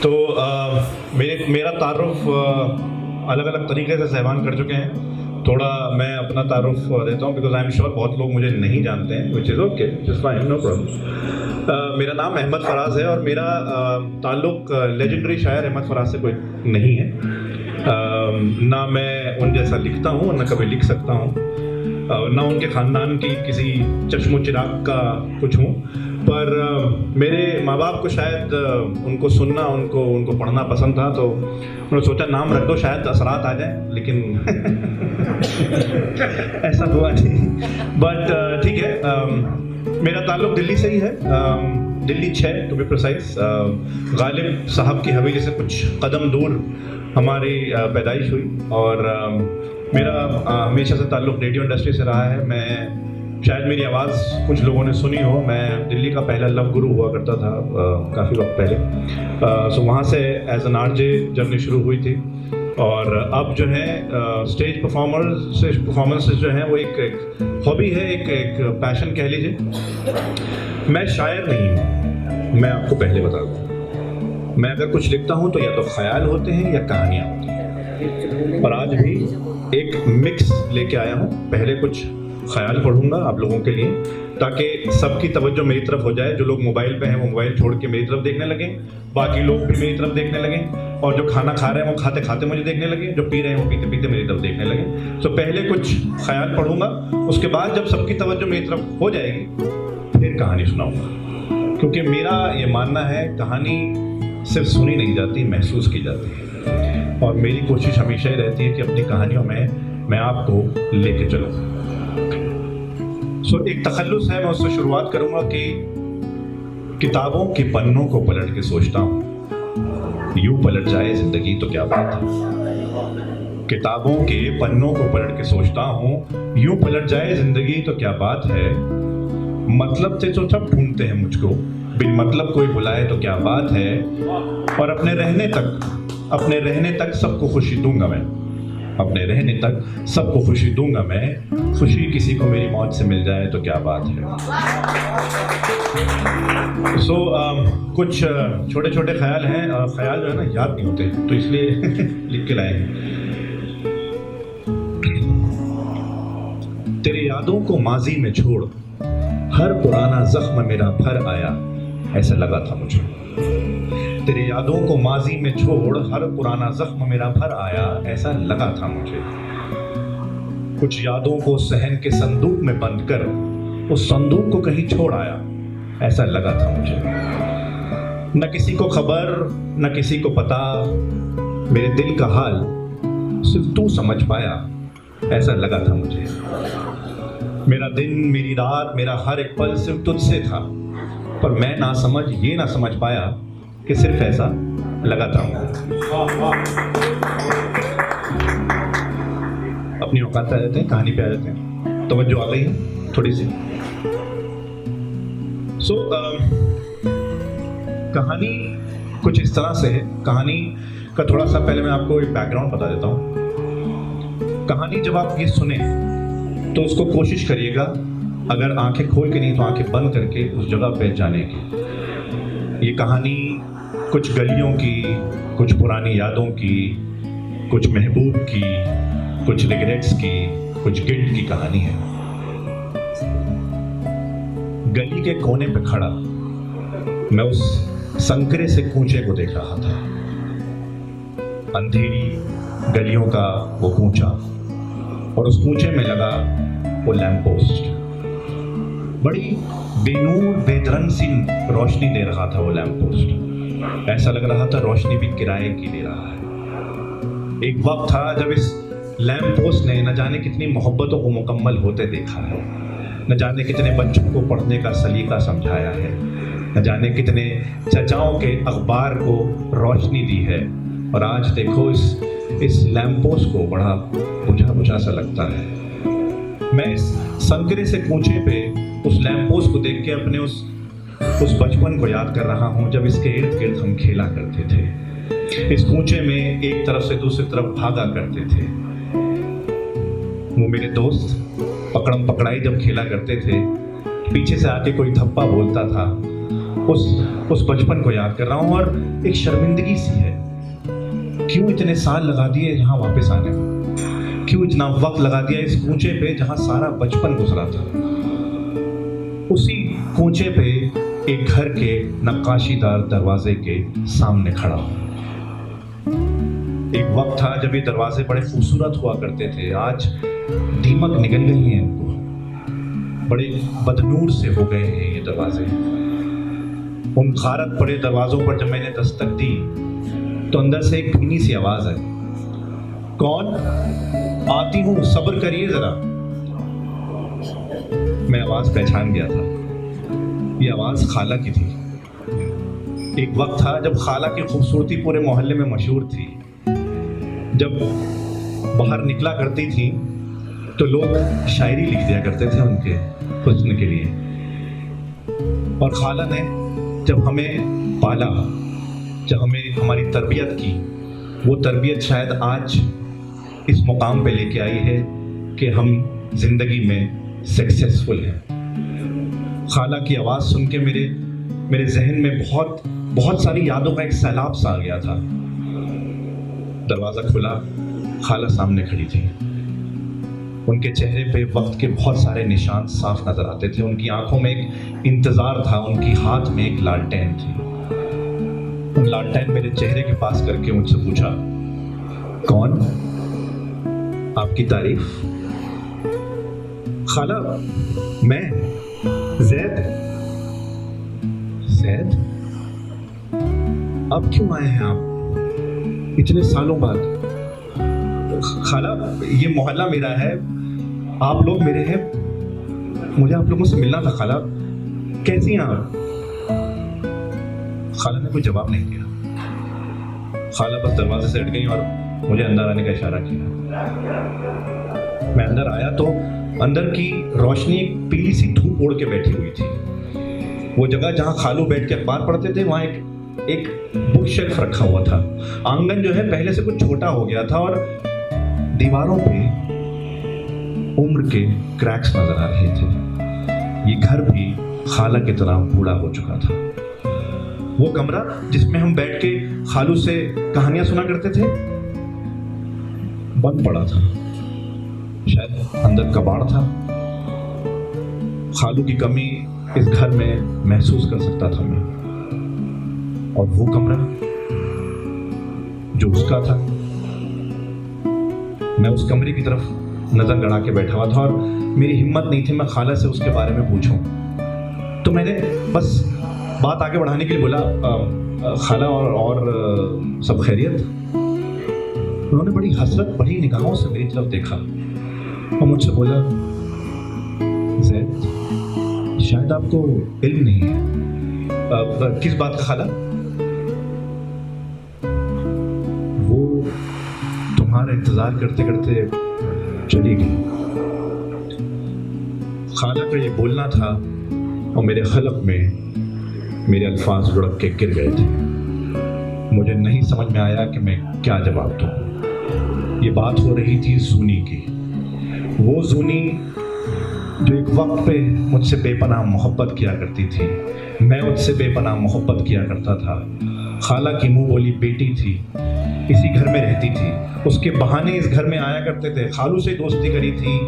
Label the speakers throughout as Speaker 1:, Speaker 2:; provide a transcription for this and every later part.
Speaker 1: तो मेरा तारुफ अलग अलग तरीके से सहवान कर चुके हैं। थोड़ा मैं अपना तारुफ देता हूँ बिकॉज आई एम श्योर बहुत लोग मुझे नहीं जानते हैं, which is okay, just fine, no problem. मेरा नाम अहमद फराज है और मेरा ताल्लुक़ लेजेंडरी शायर अहमद फराज से कोई नहीं है। ना मैं उन जैसा लिखता हूँ ना कभी लिख सकता हूँ, ना उनके ख़ानदान की किसी चश्मो चिराग का कुछ हूँ, पर मेरे माँ बाप को शायद उनको सुनना, उनको पढ़ना पसंद था, तो उन्होंने सोचा नाम रख दो, शायद असरात आ जाए, लेकिन ऐसा हुआ नहीं। बट ठीक है, मेरा ताल्लुक़ दिल्ली से ही है, Delhi 6 to be precise. Ghalib साहब की हवेली से कुछ कदम दूर हमारी पैदाइश हुई और मेरा हमेशा से ताल्लुक़ रेडियो इंडस्ट्री से रहा है। मैं शायद मेरी आवाज़ कुछ लोगों ने सुनी हो, मैं दिल्ली का पहला लव गुरु हुआ करता था काफ़ी वक्त पहले। सो वहाँ से एज एन आरजे जर्नी शुरू हुई थी और अब जो है स्टेज परफॉर्मेंसेस जो हैं वो एक हॉबी है, एक पैशन कह लीजिए। मैं शायर नहीं हूँ, मैं आपको पहले बता दूँ। मैं अगर कुछ लिखता हूँ तो या तो ख्याल होते हैं या कहानियाँ होती हैं, और आज भी एक मिक्स लेके आया हूँ। पहले कुछ ख्याल पढ़ूंगा आप लोगों के लिए ताकि सबकी तवज्जो मेरी तरफ हो जाए। जो लोग मोबाइल पे हैं वो मोबाइल छोड़ के मेरी तरफ देखने लगें, बाकी लोग भी मेरी तरफ देखने लगें, और जो खाना खा रहे हैं वो खाते खाते मुझे देखने लगे, जो पी रहे हैं वो पीते पीते मेरी तरफ देखने लगे। तो पहले कुछ ख्याल पढ़ूंगा, उसके बाद जब सबकी तवज्जो मेरी तरफ हो जाएगी फिर कहानी सुनाऊंगा, क्योंकि मेरा ये मानना है कहानी सिर्फ सुनी नहीं जाती, महसूस की जाती है। और मेरी कोशिश हमेशा ही रहती है कि अपनी कहानियों में मैं आपको लेके चलूँ। एक तखल्लुस है, मैं उससे शुरुआत करूंगा कि किताबों के पन्नों को पलट के सोचता हूँ, यूं पलट जाए जिंदगी तो क्या बात है। किताबों के पन्नों को पलट के सोचता हूँ, यूं पलट जाए जिंदगी तो क्या बात है। मतलब से तो सब ढूंढते हैं मुझको, बिन मतलब कोई बुलाए तो क्या बात है। और अपने रहने तक सबको खुशी दूंगा मैं, अपने रहने तक सबको खुशी दूंगा मैं। खुशी किसी को मेरी मौत से मिल जाए तो क्या बात है। कुछ छोटे छोटे ख्याल हैं, ख्याल जो है ना याद नहीं होते, तो इसलिए लिख के लाए हैं। तेरे यादों को माजी में छोड़, हर पुराना जख्म मेरा भर आया, ऐसा लगा था मुझे। तेरे यादों को माजी में छोड़, हर पुराना जख्म मेरा भर आया, ऐसा लगा था मुझे। कुछ यादों को सहन के संदूक में बंद कर, उस संदूक को कहीं छोड़ आया, ऐसा लगा था मुझे। न किसी को खबर न किसी को पता, मेरे दिल का हाल सिर्फ तू समझ पाया, ऐसा लगा था मुझे। मेरा दिन मेरी रात मेरा हर एक पल सिर्फ तुझसे था, पर मैं ये ना समझ पाया कि सिर्फ ऐसा लगा था मुझे। अपनी औकात पे आ जाते हैं, कहानी पे आ जाते हैं। तवज्जो आ गई है थोड़ी सी। कहानी कुछ इस तरह से है। कहानी का थोड़ा सा पहले मैं आपको एक बैकग्राउंड बता देता हूँ। कहानी जब आप ये सुने तो उसको कोशिश करिएगा, अगर आंखें खोल के नहीं तो आंखें बंद करके उस जगह पे जाने की। ये कहानी कुछ गलियों की, कुछ पुरानी यादों की, कुछ महबूब की, कुछ रिग्रेट्स की, कुछ गिल्ट की कहानी है। गली के कोने पे खड़ा मैं उस संकरे से कूचे को देख रहा था। अंधेरी गलियों का वो कूचा, और उस कूचे में लगा वो लैंप पोस्ट। बड़ी बेनूर बेदरंग सी रोशनी दे रहा था वो लैंप पोस्ट। ऐसा लग रहा था रोशनी भी किराए की ले रहा है। एक वक्त था जब इस लैंप पोस्ट ने न जाने कितनी मोहब्बतों को मुकम्मल होते देखा है, न जाने कितने बच्चों को पढ़ने का सलीका समझाया है, न जाने कितने चचाओं के अखबार को रोशनी दी है। और आज देखो इस लैंप पोस्ट को बड़ा बुझा बुझा सा लगता है। मैं इस संकरे से कूचे पे उस लैंप पोस्ट को देख के अपने उस बचपन को याद कर रहा हूँ, जब इसके इर्द गिर्द हम खेला करते थे। इस कूचे में एक तरफ से दूसरी तरफ भागा करते थे। वो मेरे दोस्त पकड़म पकड़ाई जब खेला करते थे, पीछे से आके कोई थप्पा बोलता था उस बचपन को याद कर रहा हूँ और एक शर्मिंदगी सी है, क्यों इतने साल लगा दिए यहाँ वापस आने में, क्यों इतना वक्त लगा दिया इस कूचे पे जहाँ सारा बचपन गुजरा था। उसी कूचे पे एक घर के नक्काशीदार दरवाजे के सामने खड़ा हूँ। एक वक्त था जब ये दरवाजे बड़े खूबसूरत हुआ करते थे, आज दीमक निकल गई हैं इनको, बड़े बदनूर से हो गए हैं ये दरवाजे। उन गारत पड़े दरवाजों पर जब मैंने दस्तक दी तो अंदर से एक धीमी सी आवाज आई, कौन? आती हूं, सब्र करिए जरा। मैं आवाज पहचान गया था, ये आवाज खाला की थी। एक वक्त था जब खाला की खूबसूरती पूरे मोहल्ले में मशहूर थी। जब बाहर निकला करती थी तो लोग शायरी लिख दिया करते थे उनके हुस्न के लिए। और खाला ने जब हमें पाला, जब हमें हमारी तरबियत की, वो तरबियत शायद आज इस मुकाम पे लेके आई है कि हम जिंदगी में सक्सेसफुल हैं। खाला की आवाज़ सुन के मेरे जहन में बहुत सारी यादों का एक सैलाब सा आ गया था। दरवाज़ा खुला, खाला सामने खड़ी थी। उनके चेहरे पे वक्त के बहुत सारे निशान साफ नजर आते थे। उनकी आंखों में एक इंतज़ार था, उनकी हाथ में एक लालटेन थी। उन लालटेन मेरे चेहरे के पास करके मुझसे पूछा, कौन? आपकी तारीफ? खाला, मैं ज़ैद। ज़ैद? अब क्यों आए हैं आप इतने सालों बाद? खाला, ये मोहल्ला मेरा है, आप लोग मेरे हैं, मुझे आप लोगों से मिलना था। खाला, कैसी हैं आप? खाला ने कोई जवाब नहीं दिया। खाला बस दरवाजे से हट गई और मुझे अंदर आने का इशारा किया। मैं अंदर आया तो अंदर की रोशनी एक पीली सी धूप ओढ़ के बैठी हुई थी। वो जगह जहाँ खालू बैठ के अखबार पढ़ते थे, वहाँ एक बुक शेल्फ रखा हुआ था। आंगन जो है पहले से कुछ छोटा हो गया था और दीवारों पे उम्र के क्रैक्स नजर आ रहे थे। ये घर भी खाला की तरह बूढ़ा हो चुका था। वो कमरा जिसमें हम बैठ के खालू से कहानियां सुना करते थे, बंद पड़ा था। शायद अंदर कबाड़ था। खालू की कमी इस घर में महसूस कर सकता था मैं। और वो कमरा जो उसका था, मैं उस कमरे की तरफ नजर गड़ा के बैठा हुआ था और मेरी हिम्मत नहीं थी मैं खाला से उसके बारे में पूछूं। तो मैंने बस बात आगे बढ़ाने के लिए बोला, खाला और सब खैरियत? उन्होंने बड़ी हसरत भरी निगाहों से मेरी तरफ देखा और मुझसे बोला, ज़ैद, शायद आपको इल्म नहीं है। किस बात का खाला? वो तुम्हारा इंतजार करते करते चली गई। खाला का ये बोलना था और मेरे हलक में मेरे अल्फाज लुढ़क के गिर गए थे। मुझे नहीं समझ में आया कि मैं क्या जवाब दूं। ये बात हो रही थी जूनी की, वो जूनी जो एक वक्त पे मुझसे बेपनाह मोहब्बत किया करती थी, मैं उससे बेपनाह मोहब्बत किया करता था। खाला की मुंह बोली बेटी थी, इसी घर में रहती थी, उसके बहाने इस घर में आया करते थे। खालू से दोस्ती करी थी,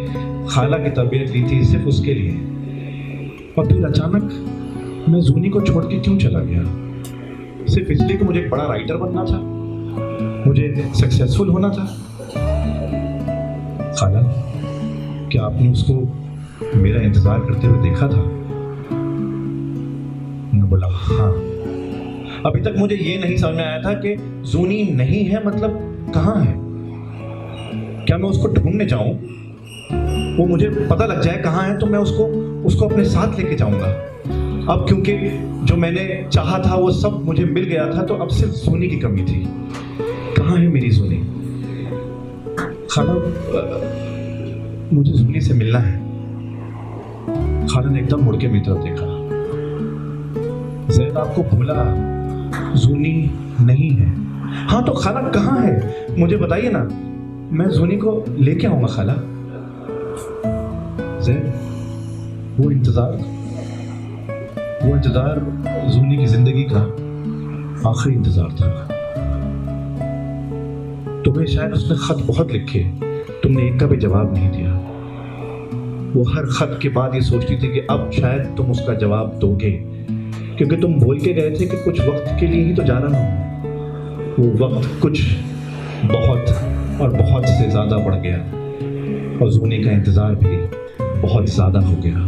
Speaker 1: खाला की तरबियत ली थी सिर्फ उसके लिए। और फिर अचानक मैं जूनी को छोड़ के क्यों चला गया? सिर्फ इसलिए कि मुझे एक बड़ा राइटर बनना था, मुझे सक्सेसफुल होना था। खाला, क्या आपने उसको मेरा इंतजार करते हुए देखा था? मैं बोला, हाँ। अभी तक मुझे ये नहीं समझ में आया था कि जूनी नहीं है मतलब कहाँ है। क्या मैं उसको ढूंढने जाऊं, वो मुझे पता लग जाए कहाँ है तो मैं उसको अपने साथ लेके जाऊंगा। अब क्योंकि जो मैंने चाहा था वो सब मुझे मिल गया था, तो अब सिर्फ जूनी की कमी थी। कहाँ है मेरी जूनी? खाला, मुझे जूनी से मिलना है। खाला ने एकदम मुड़ के मेरी तरफ देखा। ज़ैद आपको भूला, जूनी नहीं है। हाँ तो खाला कहाँ है मुझे बताइए ना, मैं जूनी को लेके आऊंगा। खाला, ज़ैद वो इंतजार वो इंतज़ार ज़ूनी की ज़िंदगी का आखिरी इंतज़ार था। तुम्हें शायद उसने ख़त बहुत लिखे, तुमने एक का भी जवाब नहीं दिया। वो हर ख़त के बाद ये सोचती थी कि अब शायद तुम उसका जवाब दोगे, क्योंकि तुम बोल के गए थे कि कुछ वक्त के लिए ही तो जा रहा हूँ। वो वक्त कुछ बहुत और बहुत से ज़्यादा बढ़ गया और ज़ूनी का इंतज़ार भी बहुत ज़्यादा हो गया।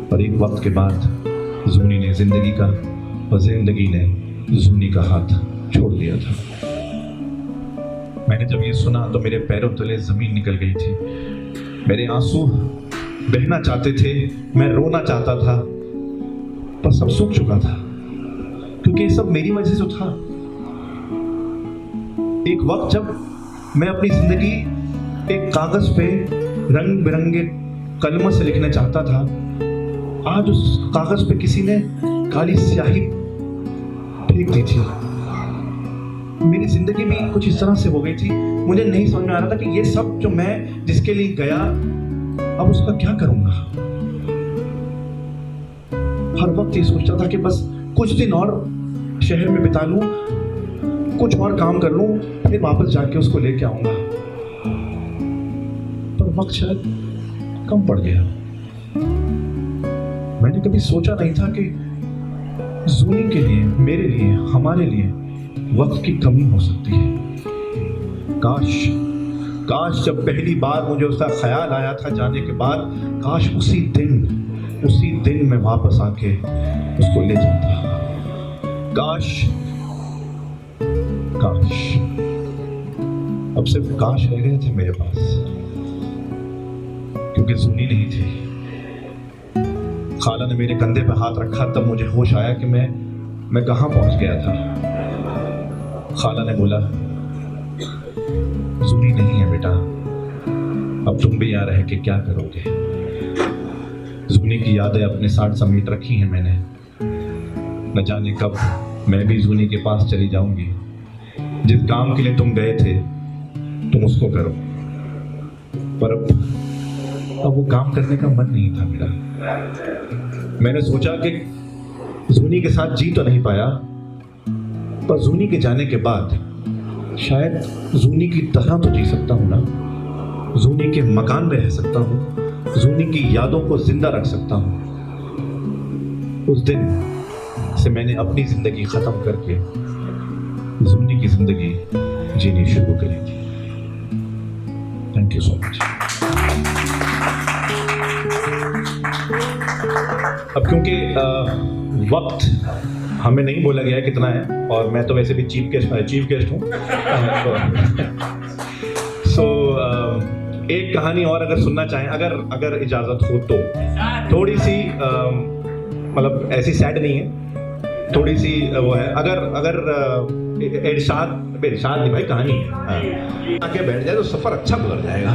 Speaker 1: और एक वक्त के बाद ज़ूनी ने ज़िंदगी का और ज़िंदगी ने ज़ूनी का हाथ छोड़ दिया था। मैंने जब ये सुना तो मेरे पैरों तले ज़मीन निकल गई थी। मेरे आंसू बहना चाहते थे, मैं रोना चाहता था, पर सब सूख चुका था, क्योंकि ये सब मेरी वजह से था। एक वक्त जब मैं अपनी जिंदगी एक कागज पे रंग बिरंगे कलमों से लिखना चाहता था, आज उस कागज पे किसी ने काली स्याही फेंक दी थी। मेरी जिंदगी भी कुछ इस तरह से हो गई थी। मुझे नहीं समझ में आ रहा था कि ये सब जो मैं जिसके लिए गया, अब उसका क्या करूंगा। हर वक्त ये सोचता था कि बस कुछ दिन और शहर में बिता लूं, कुछ और काम कर लूं, फिर वापस जाके उसको लेके आऊंगा। पर वक्त शायद कम पड़ गया। मैंने कभी सोचा नहीं था कि ज़ूनी के लिए, मेरे लिए, हमारे लिए वक्त की कमी हो सकती है। काश जब पहली बार मुझे उसका ख्याल आया था जाने के बाद, काश उसी दिन मैं वापस आके उसको ले जाता। काश अब सिर्फ काश रह गए थे मेरे पास, क्योंकि ज़ूनी नहीं थी। खाला ने मेरे कंधे पे हाथ रखा, तब मुझे होश आया कि मैं कहाँ पहुंच गया था। खाला ने बोला, ज़ूनी नहीं है बेटा, अब तुम भी यहाँ रह के क्या करोगे। ज़ूनी की यादें अपने साथ समेट रखी हैं मैंने। न जाने कब मैं भी ज़ूनी के पास चली जाऊंगी। जिस काम के लिए तुम गए थे तुम उसको करो, पर अब वो काम करने का मन नहीं था मेरा। मैंने सोचा कि ज़ूनी के साथ जी तो नहीं पाया, पर ज़ूनी के जाने के बाद शायद ज़ूनी की तरह तो जी सकता हूँ ना। ज़ूनी के मकान में रह सकता हूँ, ज़ूनी की यादों को जिंदा रख सकता हूँ। उस दिन से मैंने अपनी ज़िंदगी ख़त्म करके ज़ूनी की ज़िंदगी जीनी शुरू करी थी। Thank you so much. अब क्योंकि वक्त हमें नहीं बोला गया है कितना है, और मैं तो वैसे भी चीफ गेस्ट हूँ, सो एक कहानी और अगर सुनना चाहें, अगर इजाज़त हो तो, थोड़ी सी मतलब ऐसी सैड नहीं है, थोड़ी सी वो है। अगर इरशाद नहीं भाई, कहानी है, आके बैठ जाए तो सफ़र अच्छा गुजर जाएगा।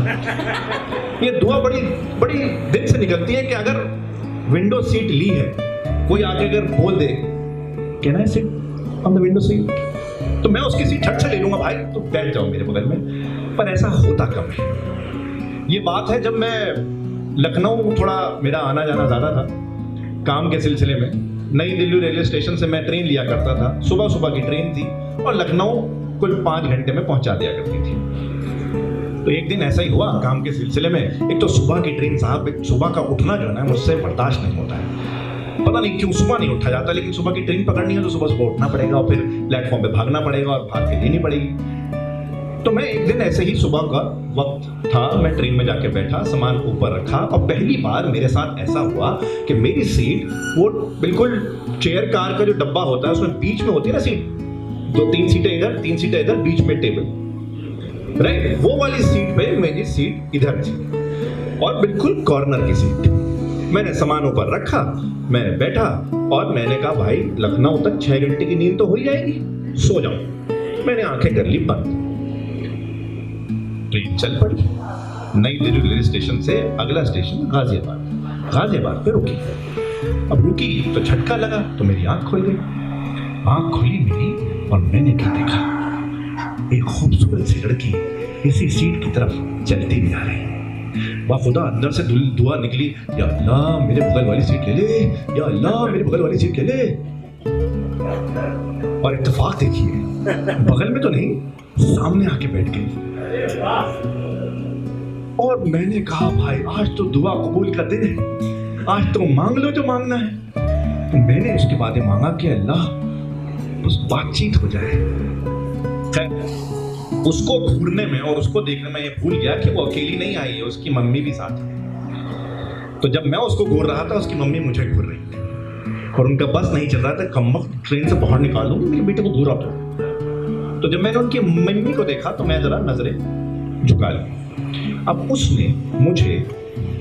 Speaker 1: ये दुआ बड़ी दिल से निकलती है कि अगर विंडो सीट ली है, कोई आके अगर बोल they can I sit on the window seat, तो मैं उसकी सीट झट से ले लूंगा, भाई तो बैठ जाओ मेरे बगल में। पर ऐसा होता कम है। ये बात है जब मैं लखनऊ, थोड़ा मेरा आना जाना ज़्यादा था काम के सिलसिले में। नई दिल्ली रेलवे स्टेशन से मैं ट्रेन लिया करता था, सुबह की ट्रेन थी, और लखनऊ कुल 5 घंटे में पहुंचा दिया करती थी। तो एक दिन ऐसा ही हुआ काम के सिलसिले में। एक तो सुबह की ट्रेन, साहब सुबह का उठना जो है ना मुझसे बर्दाश्त नहीं होता है, पता नहीं क्यों सुबह नहीं उठा जाता, लेकिन सुबह की ट्रेन पकड़नी है तो सुबह उठना पड़ेगा और फिर प्लेटफॉर्म पे भागना पड़ेगा और भाग के लेनी पड़ेगी। तो मैं एक दिन ऐसे ही सुबह का वक्त था, मैं ट्रेन में जाके बैठा, सामान ऊपर रखा, और पहली बार मेरे साथ ऐसा हुआ कि मेरी सीट, वो बिल्कुल चेयर कार का जो डब्बा होता है उसमें बीच में होती है ना सीट, 2-3 सीटें इधर, 3 सीटें इधर, बीच में टेबल, राइट, वो वाली सीट पे मेरी सीट इधर थी और बिल्कुल कॉर्नर की सीट। मैंने सामान ऊपर रखा, मैं बैठा और मैंने कहा भाई लखनऊ तक 6 घंटे की नींद तो हो ही जाएगी, सो जाऊं। मैंने आंखें कर ली बंद। ट्रेन चल पड़ी। नई दिल्ली रेलवे स्टेशन से अगला स्टेशन गाजियाबाद पे रुकी। अब रुकी तो झटका लगा तो मेरी आंख खुल गई। आंख खुली मेरी और मैंने क्या देखा, एक खूबसूरत सी लड़की इसी सीट की तरफ चलती भी आ रही। वाह खुदा, अंदर से दुआ निकली, या अल्लाह मेरे बगल वाली सीट ले ले, या अल्लाह मेरे बगल वाली सीट ले ले। और इत्तेफाक देखिए, बगल में तो नहीं, सामने आके बैठ गई। और मैंने कहा भाई आज तो दुआ कबूल कर दे, आज तो मांग लो जो मांगना है। तो मैंने उसके बाद मांगा कि अल्लाह बस बातचीत हो जाए। खैर उसको घूरने में और उसको देखने में ये भूल गया कि वो अकेली नहीं आई है, उसकी मम्मी भी साथ है। तो जब मैं उसको घूर रहा था, उसकी मम्मी मुझे घूर रही थी और उनका बस नहीं चल रहा था, कमबख्त ट्रेन से बाहर निकालूं मेरे बेटे को घूरा। तो जब मैंने उनकी मम्मी को देखा तो मैं जरा नजरें झुका ली। अब उसने मुझे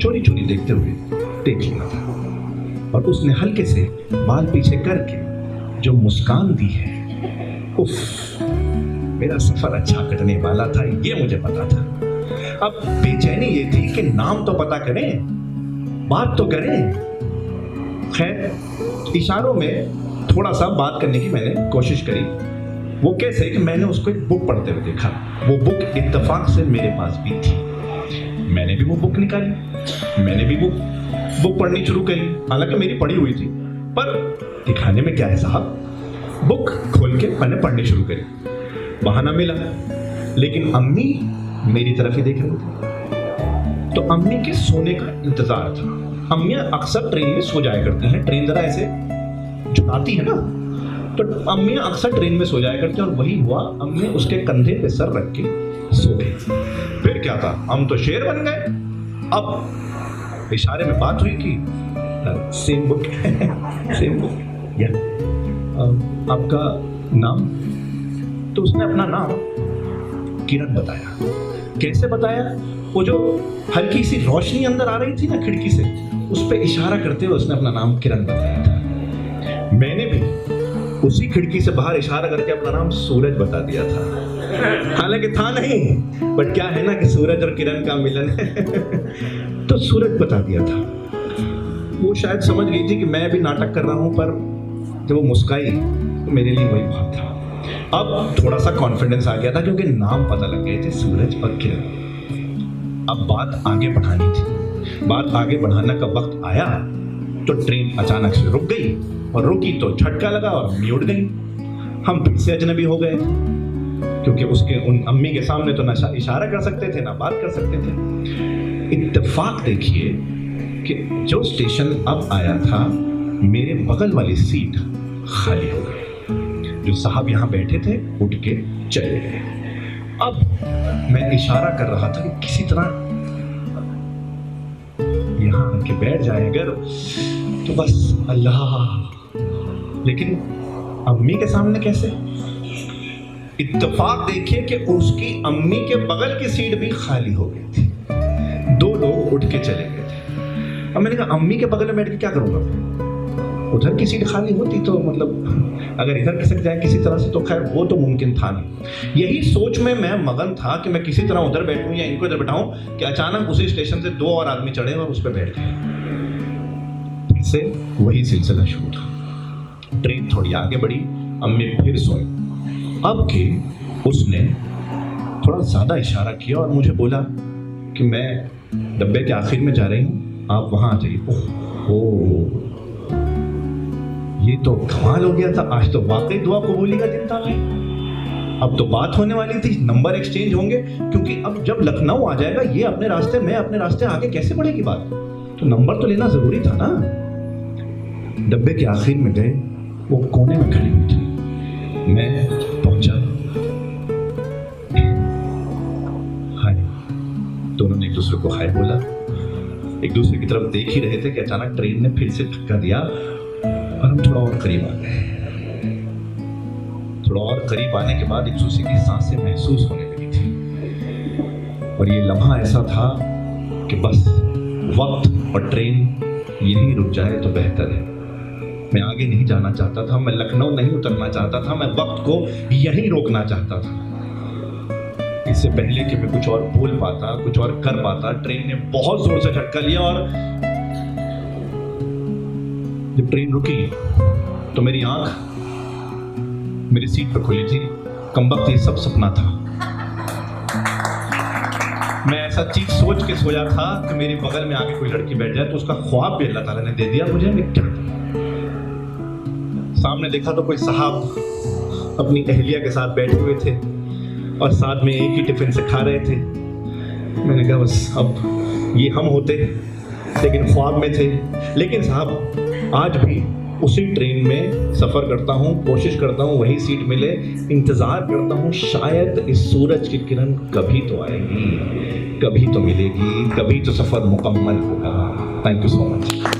Speaker 1: चोरी चोरी देखते हुए देख लिया था और उसने हल्के से बाल पीछे करके जो मुस्कान दी है, उफ, मेरा सफर अच्छा कटने वाला था, ये मुझे पता था। अब बेचैनी ये थी कि नाम तो पता करें, बात तो करें। खैर इशारों में थोड़ा सा बात करने की मैंने कोशिश करी। वो कैसे कि मैंने उसको एक बुक पढ़ते हुए देखा। वो बुक इत्तेफाक से मेरे पास भी थी। मैंने भी वो बुक निकाली, मैंने भी बुक पढ़नी शुरू करी। हालांकि मेरी पढ़ी हुई थी, पर दिखाने में क्या है साहब, बुक खोल के मैंने पढ़नी शुरू करी। बहाना मिला, लेकिन अम्मी मेरी तरफ ही देख रही थी। तो अम्मी के सोने का इंतजार था। अम्मियां अक्सर ट्रेन में सो जाया करती हैं, ट्रेन जरा ऐसे झुकाती है ना, तो अम्मियां अक्सर ट्रेन में सो जाया करती हैं। और वही हुआ, अम्मी उसके कंधे पे सर रख के सो गई। फिर क्या था, हम तो शेर बन गए। अब इशारे में बात हुई कि सेम बुक सेम बुक या आपका नाम। तो उसने अपना नाम किरण बताया। कैसे बताया, वो जो हल्की सी रोशनी अंदर आ रही थी ना खिड़की से, उस पर इशारा करते हुए उसने अपना नाम किरण बताया था। मैंने भी उसी खिड़की से बाहर इशारा करके अपना नाम सूरज बता दिया था। हालांकि था नहीं, बट क्या है ना कि सूरज और किरण का मिलन है। तो सूरज बता दिया था। वो शायद समझ गई थी कि मैं भी नाटक कर रहा हूं, पर जब वो मुस्काई तो मेरे लिए वही बात था। अब थोड़ा सा कॉन्फिडेंस आ गया था क्योंकि नाम पता लग गए थे, सूरज और किरण। अब बात आगे बढ़ानी थी। बात आगे बढ़ाने का वक्त आया तो ट्रेन अचानक से रुक गई, और रुकी तो झटका लगा और अम्मी उठ गई। हम फिर से अजनबी हो गए क्योंकि उसके उन अम्मी के सामने तो ना इशारा कर सकते थे ना बात कर सकते थे। इत्तेफाक देखिए कि जो स्टेशन अब आया था, मेरे बगल वाली सीट खाली हो गई। जो साहब यहाँ बैठे थे उठ के चले गए। अब मैं इशारा कर रहा था कि किसी तरह यहाँ आके बैठ जाए अगर तो बस अल्लाह, लेकिन अम्मी के सामने कैसे। इत्तेफाक देखिए कि उसकी अम्मी के बगल की सीट भी खाली हो गई थी। दो लोग उठ के चले गए थे। अब मैंने कहा अम्मी के बगल में बैठ के क्या करूंगा, उधर की सीट खाली होती तो मतलब अगर इधर खिसक जाए किसी तरह से तो खैर वो तो मुमकिन था नहीं। यही सोच में मैं मगन था कि मैं किसी तरह उधर बैठूं या इनको इधर बैठाऊं कि अचानक उसी स्टेशन से दो और आदमी चढ़े और उस पर बैठ गए। फिर से वही सिलसिला शुरू था। ट्रेन थोड़ी आगे बढ़ी, अम्मी फिर सोई। अब के उसने थोड़ा ज्यादा इशारा किया और मुझे बोला कि मैं डब्बे के आखिर में जा रही हूँ, आप वहां आ जाइए। ओह, ये तो कमाल हो गया था। आज तो वाकई दुआ कबूली का दिन था भाई। अब तो बात होने वाली थी, नंबर एक्सचेंज होंगे, क्योंकि अब जब लखनऊ आ जाएगा ये अपने रास्ते, मैं अपने रास्ते, आगे कैसे बढ़ेगी बात। तो नंबर तो लेना जरूरी था ना। डब्बे के आखिर में गए, वो कोने में खड़ी हुई थी। मैं पहुंचा, हाय। दोनों ने एक दूसरे को हाय बोला, एक दूसरे की तरफ देख ही रहे थे कि अचानक ट्रेन ने फिर से धक्का दिया और हम थोड़ा और करीब आ गए। थोड़ा और करीब आने के बाद एक दूसरे की सांसें महसूस होने लगी थी। और ये लम्हा ऐसा था कि बस वक्त और ट्रेन यहीं रुक जाए तो बेहतर है। मैं आगे नहीं जाना चाहता था, मैं लखनऊ नहीं उतरना चाहता था, मैं वक्त को यहीं रोकना चाहता था। इससे पहले कि मैं कुछ और बोल पाता, कुछ और कर पाता, ट्रेन ने बहुत जोर से झटका लिया और जब ट्रेन रुकी तो मेरी आंख मेरी सीट पर खुली थी। कमबख्त ये सब सपना था। मैं ऐसा चीज सोच के सोया था कि मेरे बगल में आके कोई लड़की बैठ जाए, तो उसका ख्वाब भी अल्लाह ताला ने दे दिया मुझे। मैं क्या करूं? सामने देखा तो कोई साहब अपनी अहलिया के साथ बैठे हुए थे और साथ में एक ही टिफिन से खा रहे थे। मैंने कहा बस अब ये हम होते, लेकिन ख्वाब में थे। लेकिन साहब आज भी उसी ट्रेन में सफ़र करता हूँ, कोशिश करता हूँ वही सीट मिले, इंतज़ार करता हूँ शायद इस सूरज की किरण कभी तो आएगी, कभी तो मिलेगी, कभी तो सफ़र मुकम्मल होगा। Thank you so much.